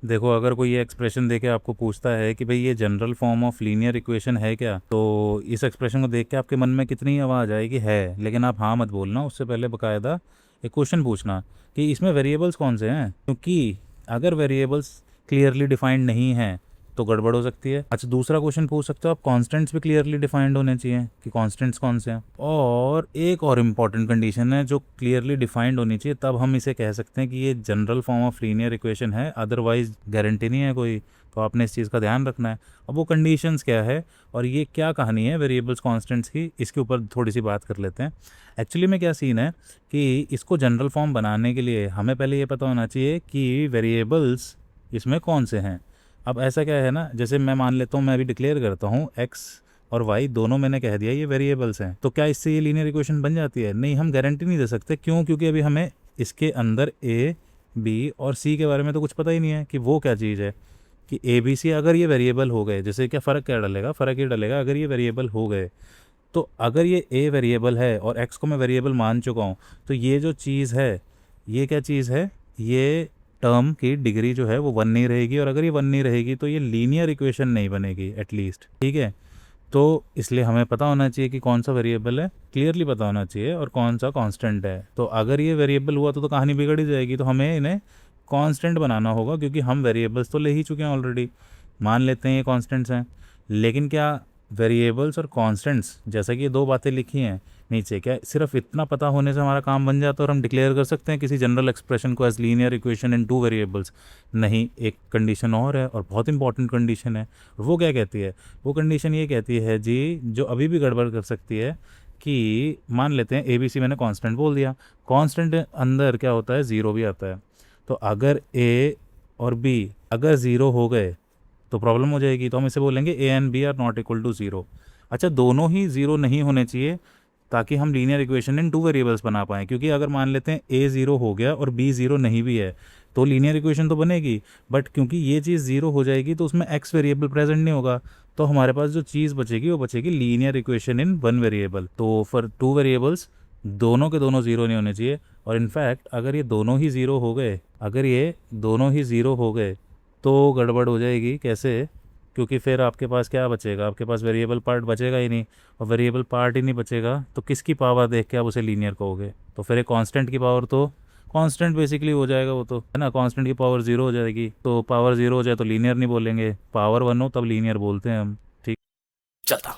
देखो, अगर कोई ये एक्सप्रेशन देके आपको पूछता है कि भाई ये general form of linear equation है क्या, तो इस एक्सप्रेशन को देख के आपके मन में कितनी आवाज़ आएगी है, लेकिन आप हाँ मत बोलना, उससे पहले बकायदा एक क्वेश्चन पूछना कि इसमें वेरिएबल्स कौन से हैं, क्योंकि अगर वेरिएबल्स क्लियरली डिफाइंड नहीं हैं तो गड़बड़ हो सकती है। अच्छा, दूसरा क्वेश्चन पूछ सकते हो आप, कॉन्स्टेंट्स भी क्लियरली डिफाइंड होने चाहिए कि कॉन्स्टेंट्स कौन से हैं। और एक और इम्पॉर्टेंट कंडीशन है जो क्लियरली डिफाइंड होनी चाहिए, तब हम इसे कह सकते हैं कि ये general form of linear equation है, अदरवाइज गारंटी नहीं है कोई। तो आपने इस चीज़ का ध्यान रखना है। अब वो कंडीशंस क्या है और ये क्या कहानी है वेरिएबल्स कॉन्स्टेंट्स की, इसके ऊपर थोड़ी सी बात कर लेते हैं। एक्चुअली में क्या सीन है कि इसको जनरल फॉर्म बनाने के लिए हमें पहले ये पता होना चाहिए कि वेरिएबल्स इसमें कौन से हैं। अब ऐसा क्या है ना, जैसे मैं मान लेता हूँ, मैं अभी डिक्लेयर करता हूँ एक्स और वाई दोनों मैंने कह दिया ये वेरिएबल्स हैं, तो क्या इससे ये लीनियर इक्वेशन बन जाती है? नहीं, हम गारंटी नहीं दे सकते। क्यों? क्योंकि अभी हमें इसके अंदर ए बी और सी के बारे में तो कुछ पता ही नहीं है कि वो क्या चीज़ है। कि ए बी सी अगर ये वेरिएबल हो गए, जैसे क्या फ़र्क क्या डलेगा? फ़र्क ये डलेगा अगर ये वेरिएबल हो गए, तो अगर ये ए वेरिएबल है और एक्स को मैं वेरिएबल मान चुका हूँ, तो ये जो चीज़ है, ये क्या चीज़ है? ये टर्म की डिग्री जो है वो वन नहीं रहेगी, और अगर ये वन नहीं रहेगी तो ये लीनियर इक्वेशन नहीं बनेगी एटलीस्ट, ठीक है। तो इसलिए हमें पता होना चाहिए कि कौन सा वेरिएबल है, क्लियरली पता होना चाहिए, और कौन सा कांस्टेंट है। तो अगर ये वेरिएबल हुआ तो कहानी बिगड़ ही जाएगी। तो हमें इन्हें कांस्टेंट बनाना होगा, क्योंकि हम वेरिएबल्स तो ले ही चुके हैं ऑलरेडी, मान लेते हैं ये कांस्टेंट्स हैं। लेकिन क्या वेरिएबल्स और कांस्टेंट्स, जैसा कि ये दो बातें लिखी हैं नीचे, क्या सिर्फ इतना पता होने से हमारा काम बन जाता है और हम डिक्लेयर कर सकते हैं किसी जनरल एक्सप्रेशन को as linear equation in two variables? नहीं, एक कंडीशन और है, और बहुत इंपॉर्टेंट कंडीशन है। वो क्या कहती है? वो कंडीशन ये कहती है जी, जो अभी भी गड़बड़ कर सकती है, कि मान लेते हैं ए बी सी मैंने कांस्टेंट बोल दिया, कांस्टेंट अंदर क्या होता है? ज़ीरो भी आता है। तो अगर ए और बी अगर ज़ीरो हो गए तो प्रॉब्लम हो जाएगी। तो हम इसे बोलेंगे A and B are not equal to zero. अच्छा, दोनों ही ज़ीरो नहीं होने चाहिए ताकि हम linear equation in two variables बना पाएँ, क्योंकि अगर मान लेते हैं ए ज़ीरो हो गया और बी ज़ीरो नहीं भी है, तो लीनियर इक्वेशन तो बनेगी, बट क्योंकि ये चीज़ ज़ीरो हो जाएगी तो उसमें एक्स वेरिएबल प्रेजेंट नहीं होगा, तो हमारे पास जो चीज़ बचेगी वो बचेगी linear equation in one variable. तो फॉर टू वेरिएबल्स दोनों के दोनों ज़ीरो नहीं होने चाहिए। और इनफैक्ट अगर ये दोनों ही ज़ीरो हो गए, अगर ये दोनों ही ज़ीरो हो गए तो गड़बड़ हो जाएगी। कैसे? क्योंकि फिर आपके पास क्या बचेगा? आपके पास वेरिएबल पार्ट बचेगा ही नहीं, और वेरिएबल पार्ट ही नहीं बचेगा तो किसकी पावर देख के आप उसे लीनियर कहोगे? तो फिर एक कांस्टेंट की पावर, तो कांस्टेंट बेसिकली हो जाएगा वो, तो है ना, कांस्टेंट की पावर ज़ीरो हो जाएगी। तो पावर ज़ीरो हो जाए तो लीनियर नहीं बोलेंगे, पावर वन हो तब लीनियर बोलते हैं हम, ठीक। चलता